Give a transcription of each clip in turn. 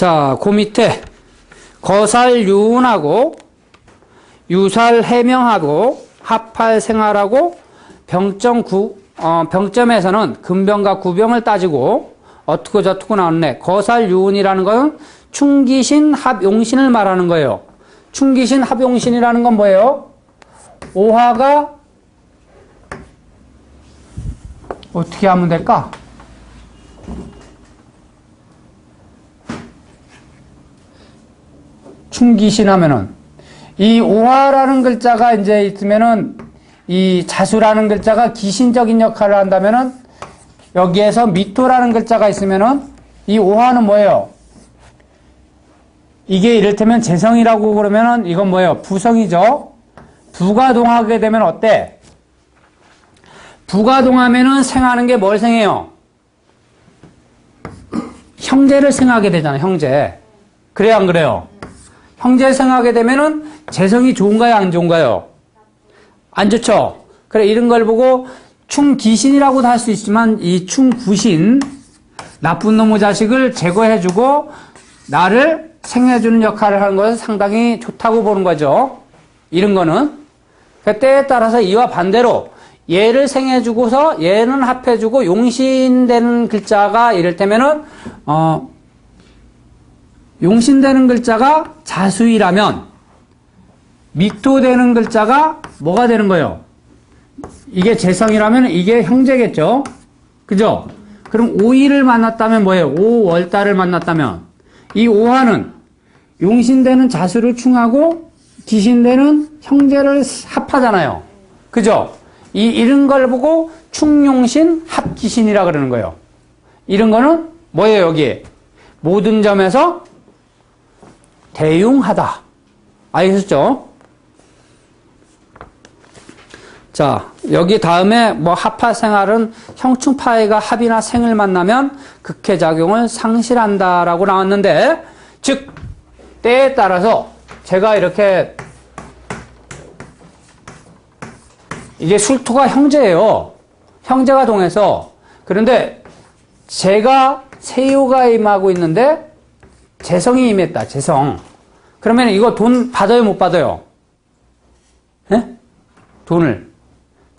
자, 그 밑에 거살유운하고 유살해명하고 합할생활하고 병점에서는 근병과 구병을 따지고 어떻고 저떻고 나왔네. 거살유운이라는 것은 충기신 합용신을 말하는 거예요. 충기신 합용신이라는 건 뭐예요? 오화가 어떻게 하면 될까? 충기신 하면은 이 오화라는 글자가 이제 있으면은 이 자수라는 글자가 기신적인 역할을 한다면은 여기에서 미토라는 글자가 있으면은 이 오화는 뭐예요? 이게 이를테면 재성이라고 그러면은 이건 뭐예요? 부성이죠. 부가 동하게 되면 어때? 부가 동하면은 생하는 게 뭘 생해요? 형제를 생하게 되잖아요. 형제. 그래요, 안 그래요? 형제를 생하게 되면은 재성이 좋은가요, 안 좋은가요? 안 좋죠. 그래, 이런 걸 보고 충기신이라고도 할 수 있지만 이 충구신, 나쁜 놈의 자식을 제거해주고 나를 생해주는 역할을 하는 것은 상당히 좋다고 보는 거죠. 이런 거는. 때에 따라서 이와 반대로 얘를 생해주고서 얘는 합해주고 용신되는 글자가 이를테면은 용신되는 글자가 자수이라면 미토되는 글자가 뭐가 되는 거예요? 이게 재성이라면 이게 형제겠죠? 그죠? 그럼 오이를 만났다면 뭐예요? 오월달을 만났다면 이 오화는 용신되는 자수를 충하고 기신되는 형제를 합하잖아요. 그죠? 이런 걸 보고 충용신 합기신이라 그러는 거예요. 이런 거는 뭐예요, 여기? 모든 점에서 대용하다. 알겠죠? 자, 여기 다음에 뭐 합하생활은 형충파해가 합이나 생을 만나면 극해작용을 상실한다라고 나왔는데, 즉 때에 따라서 제가 이렇게 이게 술토가 형제예요. 형제가 동해서. 그런데 제가 세유가 임하고 있는데 재성이 임했다. 재성. 그러면 이거 돈 받아요, 못 받아요? 예? 돈을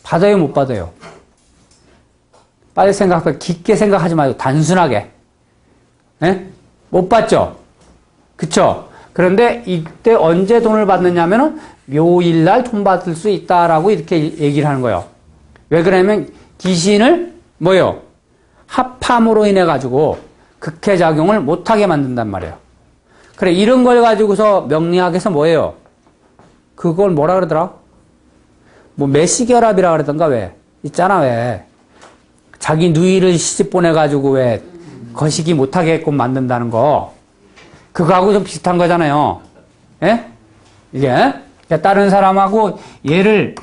받아요, 못 받아요? 빨리 생각해. 깊게 생각하지 말고 단순하게. 예? 못 받죠? 그쵸? 그런데 이때 언제 돈을 받느냐면은 묘일날 돈 받을 수 있다라고 이렇게 얘기를 하는 거예요. 왜 그러냐면 기신을 뭐예요? 합함으로 인해 가지고 극해작용을 못하게 만든단 말이에요. 그래, 이런 걸 가지고서 명리학에서 뭐예요? 그걸 뭐라 그러더라? 뭐 매시결합이라 그러던가 왜? 있잖아, 왜? 자기 누이를 시집 보내가지고 왜 거시기 못하게끔 만든다는 거. 그거하고 좀 비슷한 거잖아요. 예? 이게 다른 사람하고 얘를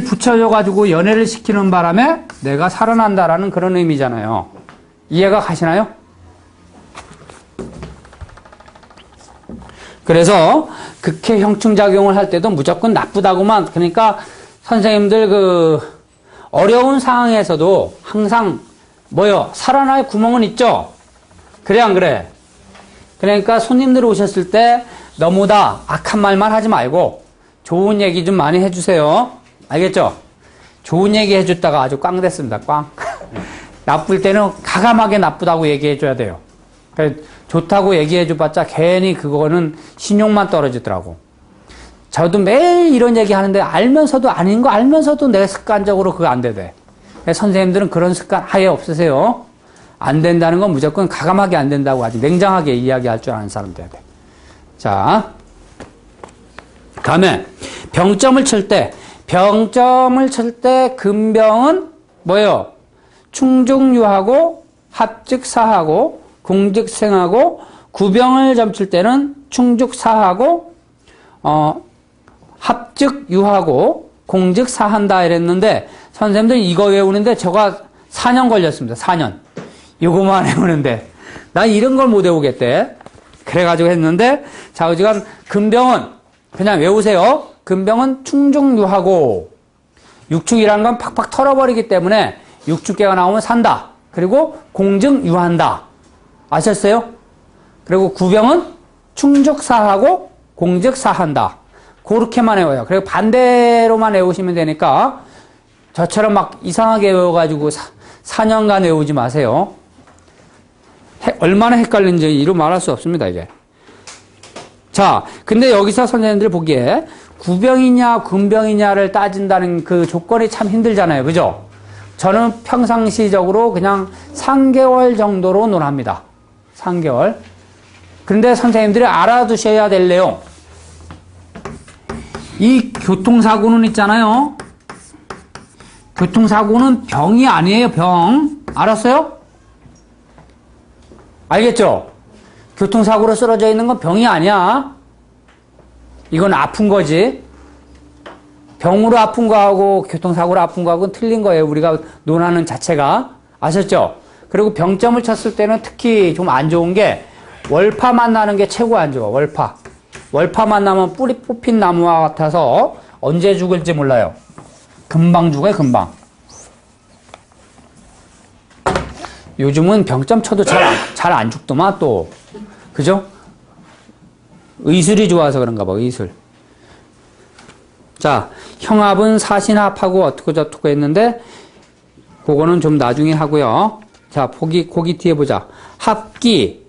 붙여줘가지고 연애를 시키는 바람에 내가 살아난다라는 그런 의미잖아요. 이해가 가시나요? 그래서 극해 형충작용을 할 때도 무조건 나쁘다고만, 그러니까 선생님들 어려운 상황에서도 항상 뭐요? 살아날 구멍은 있죠? 그래, 안 그래? 그러니까 손님들 오셨을 때 너무 다 악한 말만 하지 말고 좋은 얘기 좀 많이 해주세요. 알겠죠? 좋은 얘기 해줬다가 아주 꽝 됐습니다. 꽝. 나쁠 때는 가감하게 나쁘다고 얘기해줘야 돼요. 좋다고 얘기해줘봤자 괜히 그거는 신용만 떨어지더라고. 저도 매일 이런 얘기 하는데 알면서도 아닌 거 알면서도 내가 습관적으로 그거 안 되대. 선생님들은 그런 습관 아예 없으세요. 안 된다는 건 무조건 가감하게 안 된다고 아주 냉정하게 이야기할 줄 아는 사람 돼야 돼. 자, 다음에 병점을 칠 때 근병은 뭐예요? 충중유하고 합즉사하고 공즉생하고 구병을 점칠 때는 충죽사하고 합즉유하고 공즉사한다 이랬는데 선생님들 이거 외우는데 저가 4년 걸렸습니다. 4년. 이거만 외우는데 난 이런 걸 못 외우겠대. 그래가지고 했는데 자, 어지간 근병은 그냥 외우세요. 근병은 충중유하고 육축이라는 건 팍팍 털어버리기 때문에 육축계가 나오면 산다. 그리고 공증유한다. 아셨어요? 그리고 구병은 충즉사하고 공즉사한다. 그렇게만 외워요. 그리고 반대로만 외우시면 되니까 저처럼 막 이상하게 외워가지고 4년간 외우지 마세요. 얼마나 헷갈린지 이루 말할 수 없습니다, 이제. 자, 근데 여기서 선생님들 보기에 구병이냐, 군병이냐를 따진다는 그 조건이 참 힘들잖아요. 그죠? 저는 평상시적으로 그냥 3개월 정도로 논합니다. 3개월. 그런데 선생님들이 알아두셔야 될 내용. 이 교통사고는 있잖아요. 교통사고는 병이 아니에요, 병. 알았어요? 알겠죠? 교통사고로 쓰러져 있는 건 병이 아니야. 이건 아픈 거지. 병으로 아픈 거하고 교통사고로 아픈 거하고는 틀린 거예요. 우리가 논하는 자체가. 아셨죠? 그리고 병점을 쳤을 때는 특히 좀 안 좋은 게 월파 만나는 게 최고 안 좋아. 월파. 월파 만나면 뿌리 뽑힌 나무와 같아서 언제 죽을지 몰라요. 금방 죽어요, 금방. 요즘은 병점 쳐도 잘 안 죽더만 또. 그죠? 의술이 좋아서 그런가 봐, 의술. 자, 형합은 사신합하고 어떻고 저떻고 했는데 그거는 좀 나중에 하고요. 자, 거기 뒤에 보자. 합기.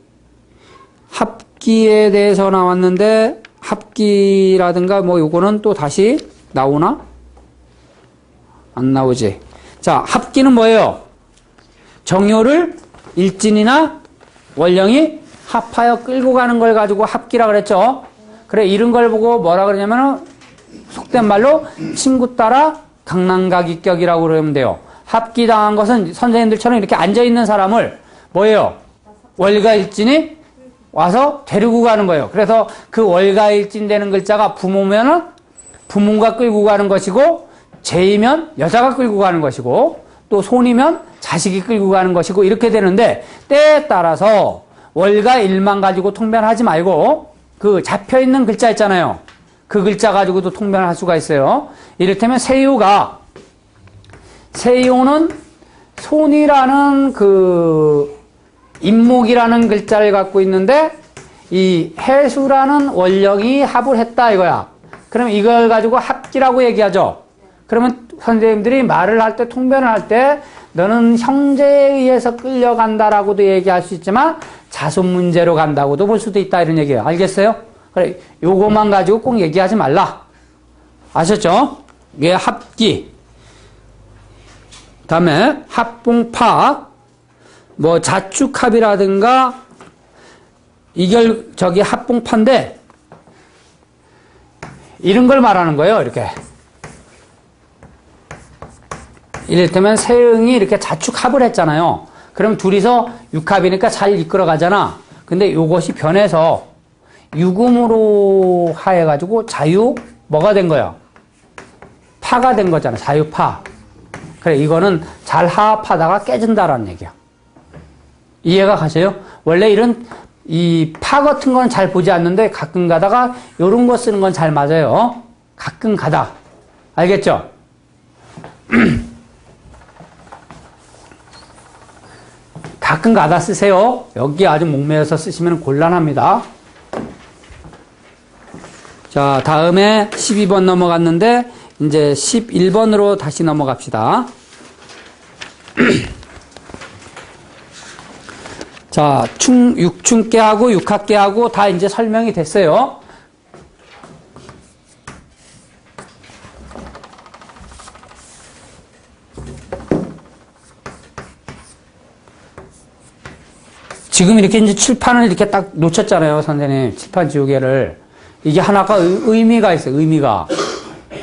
합기에 대해서 나왔는데 합기라든가 뭐 요거는 또 다시 나오나? 안 나오지. 자, 합기는 뭐예요? 정요를 일진이나 원령이 합하여 끌고 가는 걸 가지고 합기라 그랬죠. 그래, 이런 걸 보고 뭐라 그러냐면은 속된 말로 친구 따라 강남가기격이라고 그러면 돼요. 합기당한 것은 선생님들처럼 이렇게 앉아있는 사람을 뭐예요? 월가일진이 와서 데리고 가는 거예요. 그래서 그 월가일진 되는 글자가 부모면은 부모가 끌고 가는 것이고, 제이면 여자가 끌고 가는 것이고, 또 손이면 자식이 끌고 가는 것이고, 이렇게 되는데 때에 따라서 월가일만 가지고 통변하지 말고 그 잡혀있는 글자 있잖아요. 그 글자 가지고도 통변을 할 수가 있어요. 이를테면 세요는 손이라는 그 임목이라는 글자를 갖고 있는데 이 해수라는 원령이 합을 했다 이거야. 그러면 이걸 가지고 합기라고 얘기하죠. 그러면 선생님들이 말을 할 때, 통변을 할 때 너는 형제에 의해서 끌려간다라고도 얘기할 수 있지만 자손 문제로 간다고도 볼 수도 있다 이런 얘기예요. 알겠어요? 그래, 요거만 가지고 꼭 얘기하지 말라. 아셨죠? 이게 합기. 다음에 합봉파, 뭐 자축합이라든가 저기 합봉파인데 이런 걸 말하는 거예요. 이렇게. 이를테면 세응이 이렇게 자축합을 했잖아요. 그럼 둘이서 육합이니까 잘 이끌어 가잖아. 근데 요것이 변해서 유금으로 하해가지고 뭐가 된 거야? 파가 된 거잖아. 자유파. 그래, 이거는 잘 하합하다가 깨진다라는 얘기야. 이해가 가세요? 원래 이런 이 파 같은 건 잘 보지 않는데 가끔 가다가 요런 거 쓰는 건 잘 맞아요. 가끔 가다. 알겠죠? 가끔 가다 쓰세요. 여기 아주 목매여서 쓰시면 곤란합니다. 자, 다음에 12번 넘어갔는데 이제 11번으로 다시 넘어갑시다. 자, 육충계하고 육합계하고 다 이제 설명이 됐어요. 지금 이렇게 이제 칠판을 이렇게 딱 놓쳤잖아요, 선생님. 칠판 지우개를. 이게 하나가 의미가 있어요, 의미가.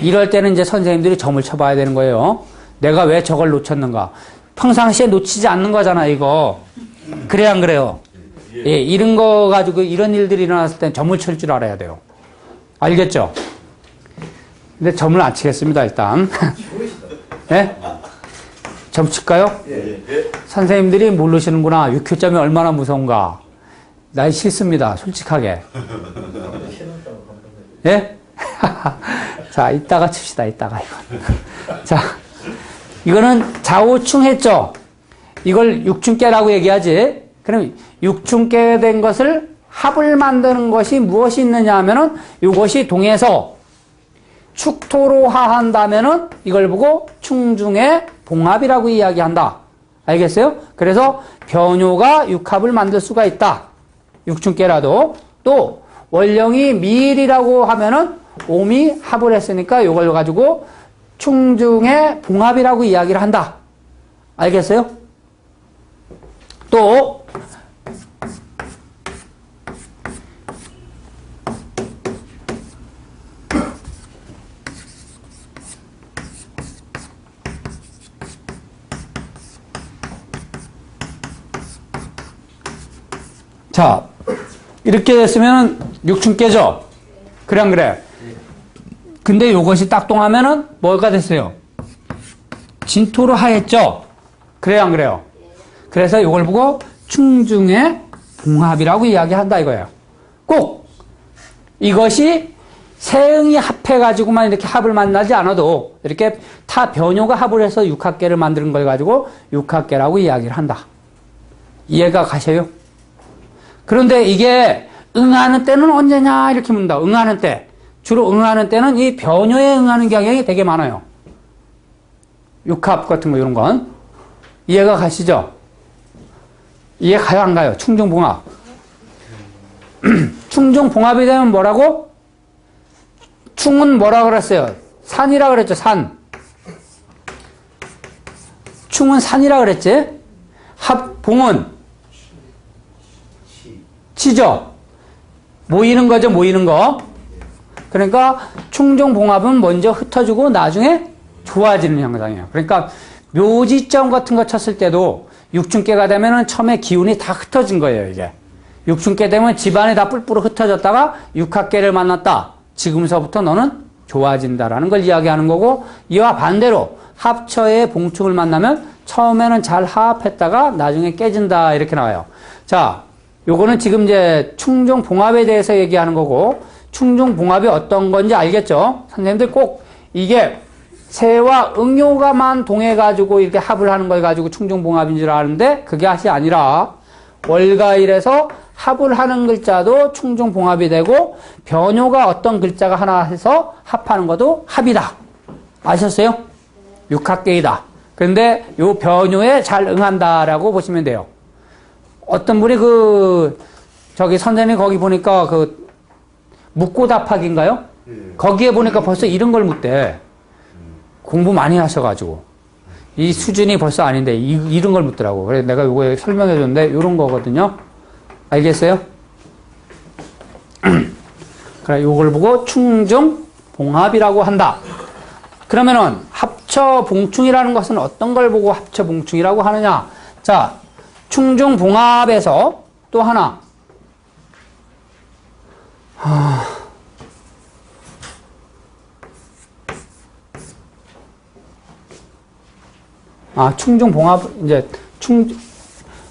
이럴 때는 이제 선생님들이 점을 쳐봐야 되는 거예요. 내가 왜 저걸 놓쳤는가. 평상시에 놓치지 않는 거잖아, 이거. 그래, 안 그래요? 예, 이런 거 가지고 이런 일들이 일어났을 땐 점을 칠 줄 알아야 돼요. 알겠죠? 근데 점을 안 치겠습니다, 일단. 예? 점 칠까요? 예. 선생님들이 모르시는구나. 6교점이 얼마나 무서운가. 나 싫습니다, 솔직하게. 예? 자, 이따가 칩시다, 이따가 이건. 자, 이거는 좌우충 했죠? 이걸 육충계라고 얘기하지. 그럼 육충계 된 것을 합을 만드는 것이 무엇이 있느냐 하면은 이것이 동에서 축토로 하한다면은 이걸 보고 충중의 봉합이라고 이야기한다. 알겠어요? 그래서 변효가 육합을 만들 수가 있다. 육춘깨라도. 또 원령이 미일이라고 하면은 옴이 합을 했으니까 이걸 가지고 충중의 봉합이라고 이야기를 한다. 알겠어요? 또 자, 이렇게 됐으면 육춘깨죠? 그래 안 그래? 근데 요것이 딱동하면은 뭐가 됐어요? 진토로 하였죠? 그래요 안 그래요? 그래서 이걸 보고 충중의 봉합이라고 이야기한다 이거예요. 꼭 이것이 세응이 합해가지고만 이렇게 합을 만나지 않아도 이렇게 타 변효가 합을 해서 육합계를 만드는 걸 가지고 육합계라고 이야기를 한다. 이해가 가셔요? 그런데 이게 응하는 때는 언제냐 이렇게 묻는다. 응하는 때. 주로 응하는 때는 이 변효에 응하는 경향이 되게 많아요. 육합 같은 거 이런 건. 이해가 가시죠? 이해 가요 안 가요? 충중봉합. 충중봉합이 되면 뭐라고? 충은 뭐라 그랬어요? 산이라 그랬죠. 산. 충은 산이라 그랬지? 합봉은 치죠? 모이는 거죠, 모이는 거. 그러니까 충중봉합은 먼저 흩어지고 나중에 좋아지는 현상이에요. 그러니까 묘지점 같은 거 쳤을 때도 육춘깨가 되면은 처음에 기운이 다 흩어진 거예요, 이게. 육춘깨 되면 집안이 다 뿔뿔 흩어졌다가 육합깨를 만났다. 지금서부터 너는 좋아진다라는 걸 이야기하는 거고, 이와 반대로 합처의 봉충을 만나면 처음에는 잘 화합했다가 나중에 깨진다 이렇게 나와요. 자, 요거는 지금 이제 충중봉합에 대해서 얘기하는 거고, 충중봉합이 어떤 건지 알겠죠? 선생님들 꼭 이게 세와 응효가만 동해가지고 이렇게 합을 하는 걸 가지고 충중봉합인 줄 아는데 그게 것이 아니라 월가일에서 합을 하는 글자도 충중봉합이 되고 변효가 어떤 글자가 하나 해서 합하는 것도 합이다. 아셨어요? 육합계이다. 그런데 요 변효에 잘 응한다라고 보시면 돼요. 어떤 분이 저기 선생님 거기 보니까 묻고 답하기인가요? 거기에 보니까 벌써 이런 걸 묻대. 공부 많이 하셔가지고. 이 수준이 벌써 아닌데, 이런 걸 묻더라고. 그래서 내가 이거 설명해 줬는데, 이런 거거든요. 알겠어요? 그래, 요걸 보고 충중봉합이라고 한다. 그러면은, 합처봉충이라는 것은 어떤 걸 보고 합처봉충이라고 하느냐? 자, 충중봉합에서 또 하나. 충중봉합, 이제,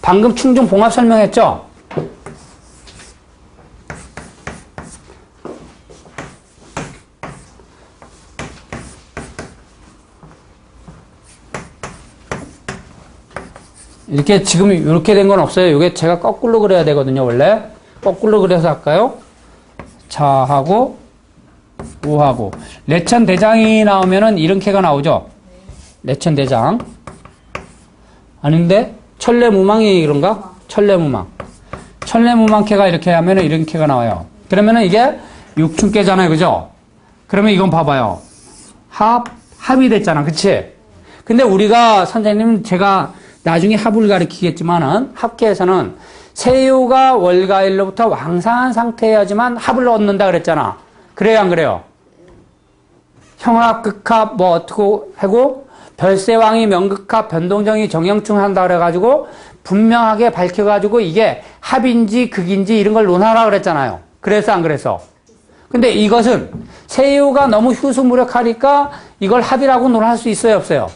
방금 충중봉합 설명했죠? 이렇게 지금 이렇게 된 건 없어요. 이게 제가 거꾸로 그려야 되거든요, 원래. 거꾸로 그려서 할까요? 자하고, 우하고. 내천대장이 나오면은 이렇게가 나오죠? 내천대장. 아닌데? 천례무망이 그런가? 천례무망. 천례무망캐가 이렇게 하면은 이렇게가 나와요. 그러면은 이게 육춘깨잖아요, 그죠? 그러면 이건 봐봐요. 합이 됐잖아, 그치? 근데 우리가, 선생님, 제가 나중에 합을 가르치겠지만은, 합계에서는 세요가 월가일로부터 왕상한 상태여야지만 합을 얻는다 그랬잖아. 그래요, 안 그래요? 형합, 극합, 뭐 어떻게 하고, 별세왕이 명극합, 변동정이 정형충 한다 그래가지고, 분명하게 밝혀가지고 이게 합인지 극인지 이런 걸 논하라 그랬잖아요. 그래서 안 그래서? 근데 이것은 세요가 너무 휴수무력하니까 이걸 합이라고 논할 수 있어요, 없어요?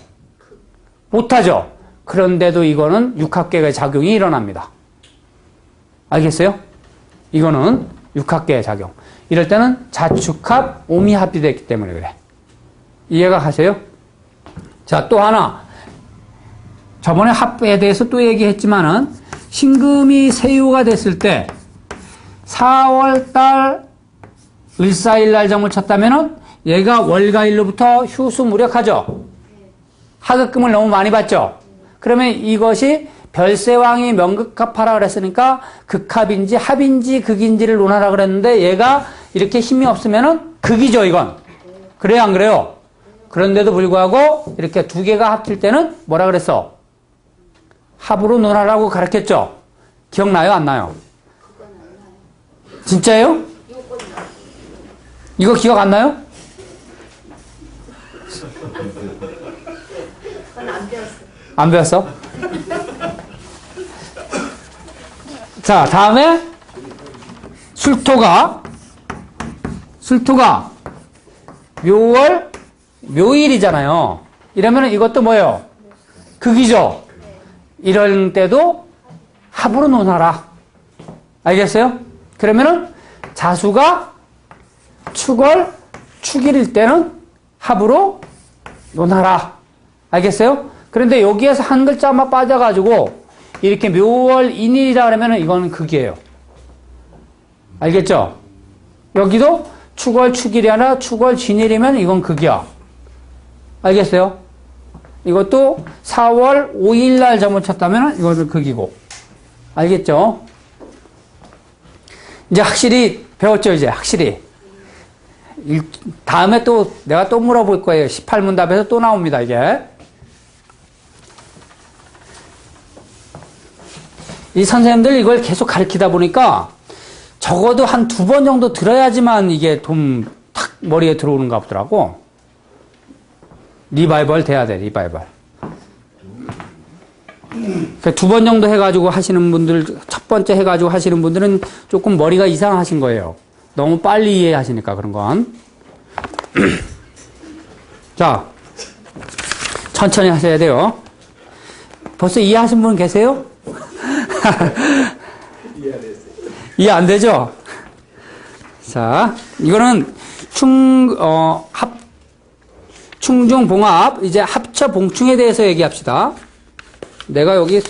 못하죠? 그런데도 이거는 육합계의 작용이 일어납니다. 알겠어요? 이거는 육합계의 작용. 이럴 때는 자축합, 오미합이 됐기 때문에 그래. 이해가 가세요? 자, 또 하나. 저번에 합에 대해서 또 얘기했지만은, 신금이 세유가 됐을 때, 4월달 을사일날 점을 쳤다면은 얘가 월가일로부터 휴수 무력하죠. 하급금을 너무 많이 받죠. 그러면 이것이 별세왕이 명극합하라 그랬으니까 극합인지 합인지 극인지를 논하라 그랬는데 얘가 이렇게 힘이 없으면은 극이죠, 이건. 그래요, 안 그래요? 그런데도 불구하고 이렇게 두 개가 합칠 때는 뭐라 그랬어? 합으로 논하라고 가르쳤죠? 기억나요, 안 나요? 진짜예요? 이거 기억 안 나요? 안 배웠어? 자, 다음에 술토가 묘월 묘일이잖아요. 이러면 이것도 뭐예요? 극이죠. 이럴 때도 합으로 논하라. 알겠어요? 그러면은 자수가 축월 축일일 때는 합으로 논하라. 알겠어요? 그런데 여기에서 한 글자만 빠져가지고 이렇게 묘월 인일이라 그러면 이거는 극이에요. 알겠죠? 여기도 축월 축일이 아니라 축월 진일이면 이건 극이야. 알겠어요? 이것도 4월 5일 날 점을 쳤다면 이것은 극이고. 알겠죠? 이제 확실히 배웠죠, 이제 확실히. 다음에 또 내가 또 물어볼 거예요. 18문답에서 또 나옵니다, 이게. 이 선생님들 이걸 계속 가르치다 보니까 적어도 한 2번 정도 들어야지만 이게 좀 탁 머리에 들어오는가 보더라고. 리바이벌 돼야 돼, 리바이벌. 2번 정도 해가지고 하시는 분들, 첫 번째 해가지고 하시는 분들은 조금 머리가 이상하신 거예요. 너무 빨리 이해하시니까 그런 건. 자, 천천히 하셔야 돼요. 벌써 이해하신 분 계세요? 이해 안 되죠? 자, 이거는 충중봉합, 이제 합처봉충에 대해서 얘기합시다. 내가 여기,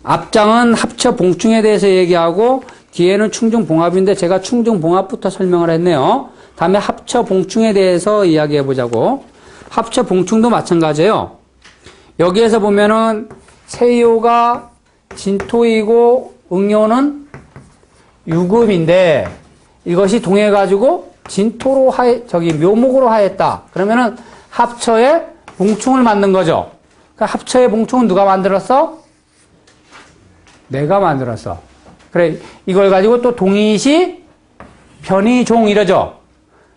앞장은 합처봉충에 대해서 얘기하고, 뒤에는 충중봉합인데, 제가 충중봉합부터 설명을 했네요. 다음에 합처봉충에 대해서 이야기해 보자고. 합처봉충도 마찬가지예요. 여기에서 보면은, 세요가 진토이고, 응요는 유금인데, 이것이 동해가지고 진토로 묘목으로 하였다. 그러면은 합처에 봉충을 만든 거죠. 그러니까 합처의 봉충은 누가 만들었어? 내가 만들었어. 그래, 이걸 가지고 또 동의시, 변의종 이러죠.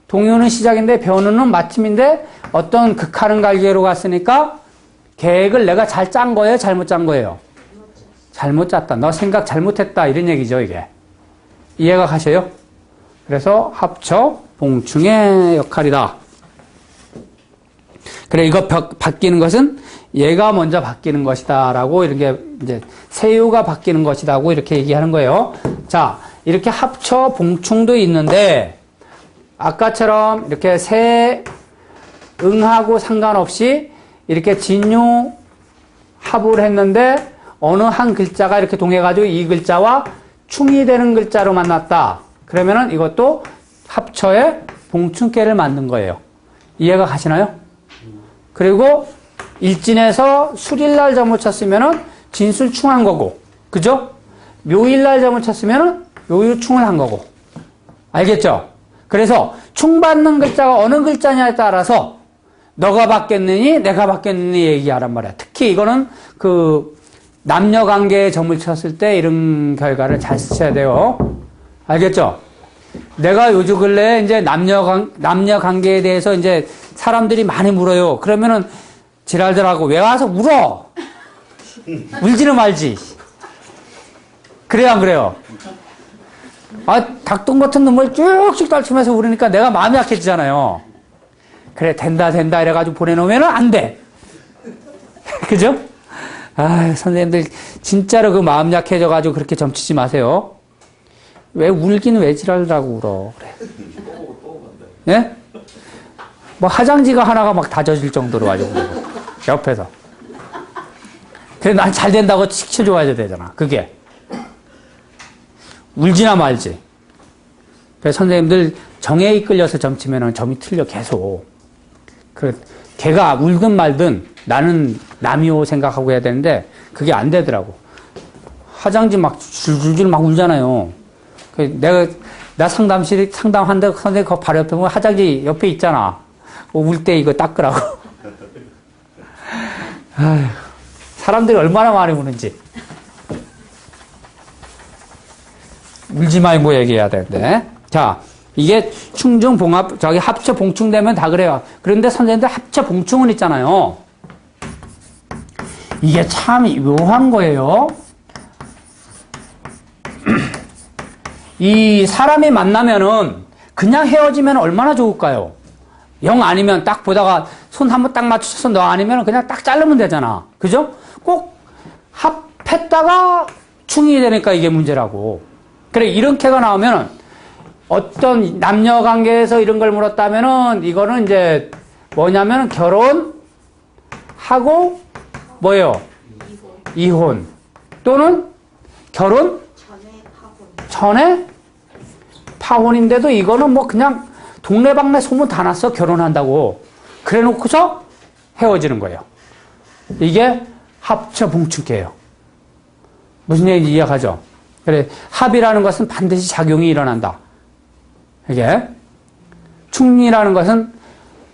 동요는 시작인데 변우는 마침인데 어떤 극하는 갈기로 갔으니까 계획을 내가 잘 짠 거예요? 잘못 짠 거예요? 잘못 짰다. 너 생각 잘못했다. 이런 얘기죠, 이게. 이해가 가셔요? 그래서 합처, 봉충의 역할이다. 그래, 이거 바뀌는 것은 얘가 먼저 바뀌는 것이다. 라고 이렇게 이제 세유가 바뀌는 것이다고 이렇게 얘기하는 거예요. 자, 이렇게 합처, 봉충도 있는데 아까처럼 이렇게 세, 응하고 상관없이 이렇게 진유 합을 했는데 어느 한 글자가 이렇게 동해가지고 이 글자와 충이 되는 글자로 만났다. 그러면은 이것도 합처의 봉충계를 만든 거예요. 이해가 가시나요? 그리고 일진에서 술일날 점을 쳤으면은 진술충한 거고, 그죠? 묘일날 점을 쳤으면은 묘유충을 한 거고. 알겠죠? 그래서 충받는 글자가 어느 글자냐에 따라서 너가 받겠느니 내가 받겠느니 얘기하란 말이야. 특히 이거는 남녀 관계에 점을 쳤을 때 이런 결과를 잘 쓰셔야 돼요. 알겠죠? 내가 요즘 근래 이제 남녀 관계에 대해서 이제 사람들이 많이 물어요. 그러면은 지랄들하고 왜 와서 울어? 울지는 말지. 그래요, 안 그래요? 닭똥 같은 눈물 쭉쭉 떨치면서 울으니까 내가 마음이 약해지잖아요. 그래, 된다, 이래가지고 보내놓으면 안 돼. 그죠? 선생님들, 진짜로 그 마음 약해져가지고 그렇게 점치지 마세요. 왜 울기는 왜 지랄라고 울어. 그래. 예? 뭐 화장지가 하나가 막 다져질 정도로 아주 옆에서. 그래, 난 잘 된다고 칙 좋아해야 되잖아. 그게. 울지나 말지. 그래서 선생님들 정에 이끌려서 점치면은 점이 틀려, 계속. 그래, 걔가 울든 말든 나는 남이오 생각하고 해야 되는데 그게 안 되더라고. 화장지 막 줄줄줄 막 울잖아요. 나 상담한데 선생님 그 바로 옆에 보면 화장지 옆에 있잖아. 울 때 이거 닦으라고. 아휴, 사람들이 얼마나 많이 우는지. 울지 말고 얘기해야 되는데. 자, 이게 충중, 봉합, 합쳐, 봉충되면 다 그래요. 그런데 선생님들 합쳐, 봉충은 있잖아요. 이게 참 묘한 거예요. 이 사람이 만나면은 그냥 헤어지면 얼마나 좋을까요? 영 아니면 딱 보다가 손 한번 딱 맞춰서 너 아니면 그냥 딱 자르면 되잖아. 그죠? 꼭 합했다가 충이 되니까 이게 문제라고. 그래, 이렇게가 나오면 어떤 남녀 관계에서 이런 걸 물었다면은 이거는 이제 뭐냐면 결혼하고 뭐예요? 이혼. 또는 결혼 전에 파혼인데도 이거는 뭐 그냥 동네방네 소문 다 났어. 결혼한다고. 그래 놓고서 헤어지는 거예요. 이게 합쳐 봉축이에요. 무슨 얘기인지 이해가죠? 그래, 합이라는 것은 반드시 작용이 일어난다. 이게 충이라는 것은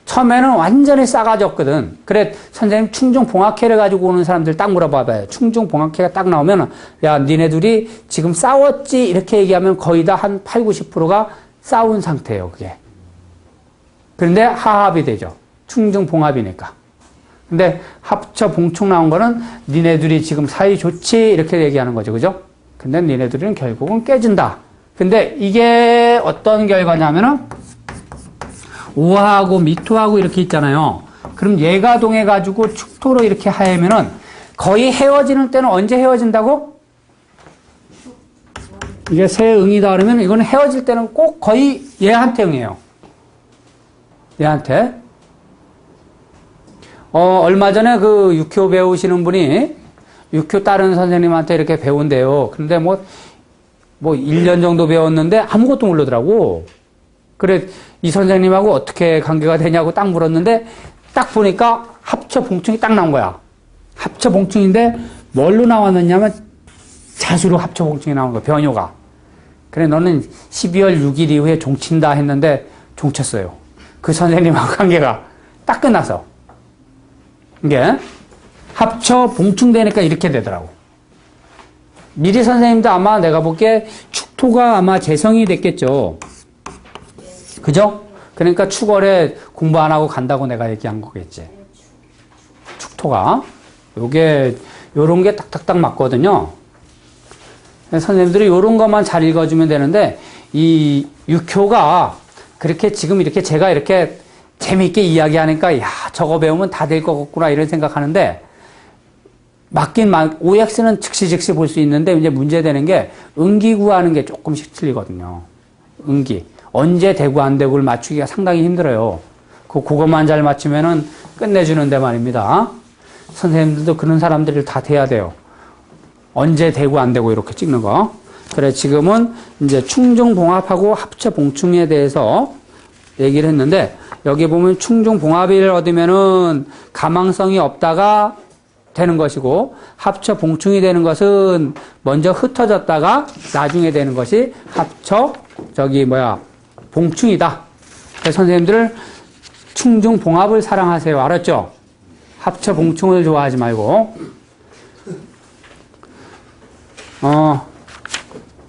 처음에는 완전히 싸가지 없거든. 그래, 선생님 충중봉합회를 가지고 오는 사람들 딱 물어봐봐요. 충중봉합회가 딱 나오면 야, 니네 둘이 지금 싸웠지? 이렇게 얘기하면 거의 다 한 8, 90%가 싸운 상태예요, 그게. 그런데 하합이 되죠. 충중봉합이니까. 근데 합쳐 봉충 나온 거는 니네 둘이 지금 사이 좋지? 이렇게 얘기하는 거죠, 그죠? 근데 니네 둘은 결국은 깨진다. 근데 이게 어떤 결과냐면은 오하고 미토하고 이렇게 있잖아요. 그럼 얘가 동해가지고 축토로 이렇게 하면은 거의 헤어지는 때는 언제 헤어진다고? 이게 새 응이다 그러면 이거는 헤어질 때는 꼭 거의 얘한테 응해요. 얘한테. 얼마 전에 그 육효 배우시는 분이 육효 다른 선생님한테 이렇게 배운대요. 근데 뭐 1년 정도 배웠는데 아무것도 모르더라고. 그래, 이 선생님하고 어떻게 관계가 되냐고 딱 물었는데 딱 보니까 합쳐 봉충이 딱 나온 거야. 합쳐 봉충인데 뭘로 나왔느냐면 자수로 합쳐 봉충이 나온 거야. 변효가. 그래, 너는 12월 6일 이후에 종친다 했는데 종쳤어요. 그 선생님하고 관계가 딱 끝나서. 이게 합쳐 봉충되니까 이렇게 되더라고. 미리 선생님도 아마 내가 볼게 축토가 아마 재성이 됐겠죠. 그죠? 그러니까 축월에 공부 안 하고 간다고 내가 얘기한 거겠지. 축토가. 요런 게 딱딱딱 맞거든요. 선생님들이 요런 것만 잘 읽어주면 되는데, 이 육효가 그렇게 지금 이렇게 제가 이렇게 재미있게 이야기하니까, 야, 저거 배우면 다 될 것 같구나, 이런 생각하는데, OX는 즉시 볼 수 있는데, 이제 문제되는 게, 응기 구하는 게 조금씩 틀리거든요. 응기. 언제 되고 안 되고를 맞추기가 상당히 힘들어요. 그것만 잘 맞추면은 끝내주는데 말입니다. 선생님들도 그런 사람들을 다 돼야 돼요. 언제 되고 안 되고 이렇게 찍는 거. 그래, 지금은 이제 충중봉합하고 합쳐봉충에 대해서 얘기를 했는데, 여기 보면 충중봉합을 얻으면은 가망성이 없다가 되는 것이고, 합쳐봉충이 되는 것은 먼저 흩어졌다가 나중에 되는 것이 봉충이다. 그래서 선생님들 충중봉합을 사랑하세요. 알았죠? 합쳐봉충을 좋아하지 말고.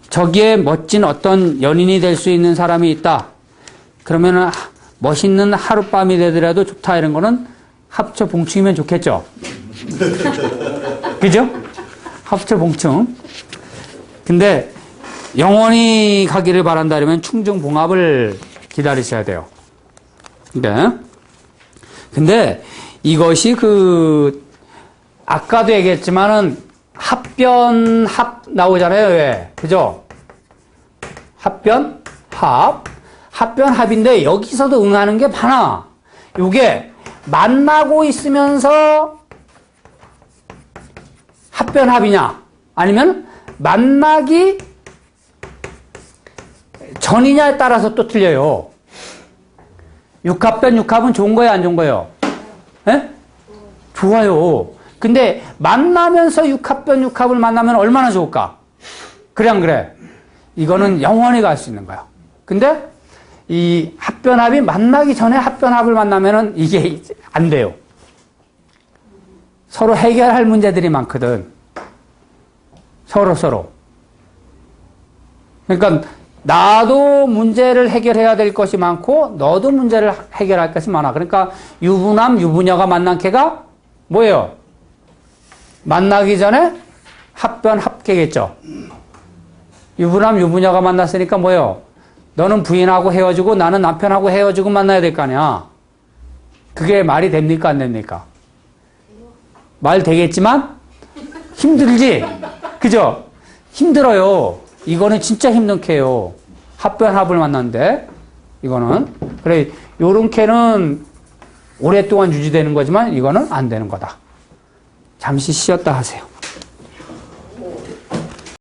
저기에 멋진 어떤 연인이 될 수 있는 사람이 있다. 그러면은 멋있는 하룻밤이 되더라도 좋다 이런 거는 합쳐봉충이면 좋겠죠? 그죠? 합쳐봉충. 근데 영원히 가기를 바란다 그러면 충중봉합을 기다리셔야 돼요. 근데 이것이 아까도 얘기했지만은 합변합 나오잖아요. 왜? 그죠? 합변합인데 여기서도 응하는 게 많아. 요게 만나고 있으면서 합변합이냐 아니면 만나기 전이냐에 따라서 또 틀려요. 육합변 육합은 좋은 거예요, 안 좋은 거예요? 예? 좋아요. 근데 만나면서 육합변 육합을 만나면 얼마나 좋을까? 그래 안 그래? 이거는 영원히 갈 수 있는 거야. 근데 이 합변합이 만나기 전에 합변합을 만나면은 이게 안 돼요. 서로 해결할 문제들이 많거든. 서로. 그러니까 나도 문제를 해결해야 될 것이 많고 너도 문제를 해결할 것이 많아. 그러니까 유부남, 유부녀가 만난 캐가 뭐예요? 만나기 전에 합변 합계겠죠. 유부남, 유부녀가 만났으니까 뭐예요? 너는 부인하고 헤어지고 나는 남편하고 헤어지고 만나야 될 거 아니야. 그게 말이 됩니까? 안 됩니까? 말 되겠지만 힘들지? 그죠? 힘들어요. 이거는 진짜 힘든 캐요. 합변합을 만났는데 이거는 그래 요런 캐는 오랫동안 유지되는 거지만 이거는 안 되는 거다. 잠시 쉬었다 하세요.